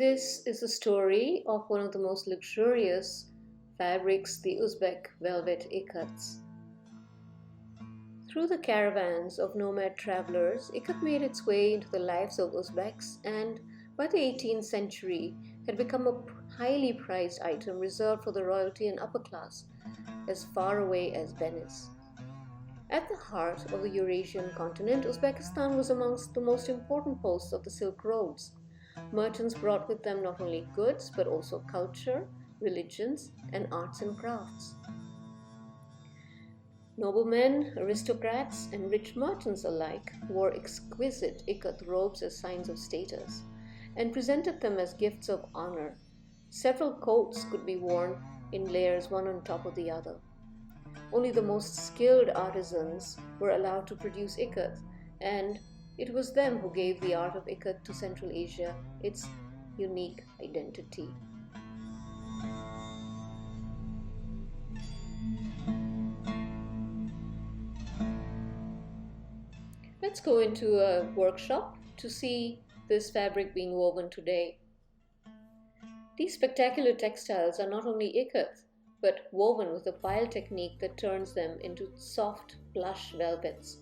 This is the story of one of the most luxurious fabrics, the Uzbek velvet Ikats. Through the caravans of nomad travelers, Ikat made its way into the lives of Uzbeks and, by the 18th century, had become a highly prized item reserved for the royalty and upper class, as far away as Venice. At the heart of the Eurasian continent, Uzbekistan was amongst the most important posts of the Silk Roads. Merchants brought with them not only goods but also culture, religions, and arts and crafts. Noblemen, aristocrats, and rich merchants alike wore exquisite ikat robes as signs of status and presented them as gifts of honor. Several coats could be worn in layers one on top of the other. Only the most skilled artisans were allowed to produce ikat, and it was them who gave the art of ikat to Central Asia its unique identity. Let's go into a workshop to see this fabric being woven today. These spectacular textiles are not only ikat, but woven with a pile technique that turns them into soft, plush velvets.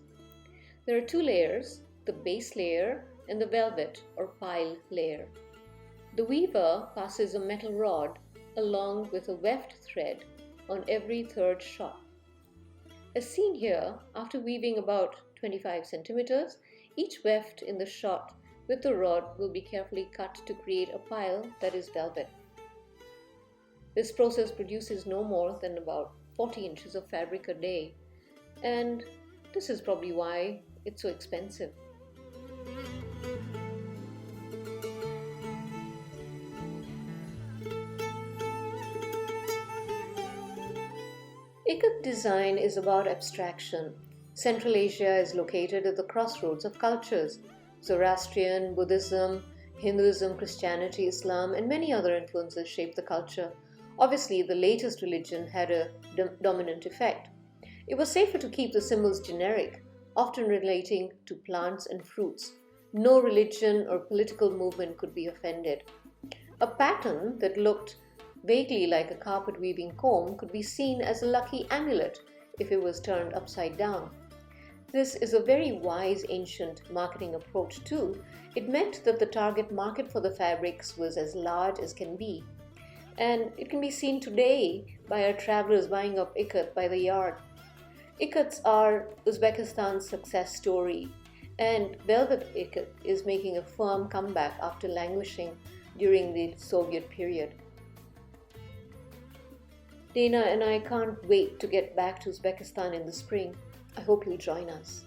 There are two layers, the base layer and the velvet or pile layer. The weaver passes a metal rod along with a weft thread on every third shot. As seen here, after weaving about 25 centimeters, each weft in the shot with the rod will be carefully cut to create a pile that is velvet. This process produces no more than about 40 inches of fabric a day, and this is probably why it's so expensive. Ikat design is about abstraction. Central Asia is located at the crossroads of cultures. Zoroastrian, Buddhism, Hinduism, Christianity, Islam, and many other influences shape the culture. Obviously, the latest religion had a dominant effect. It was safer to keep the symbols generic, often relating to plants and fruits. No religion or political movement could be offended. A pattern that looked vaguely like a carpet weaving comb could be seen as a lucky amulet if it was turned upside down. This is a very wise ancient marketing approach too. It meant that the target market for the fabrics was as large as can be. And it can be seen today by our travelers buying up ikat by the yard. Ikats are Uzbekistan's success story, and velvet ikat is making a firm comeback after languishing during the Soviet period. Dana and I can't wait to get back to Uzbekistan in the spring. I hope you'll join us.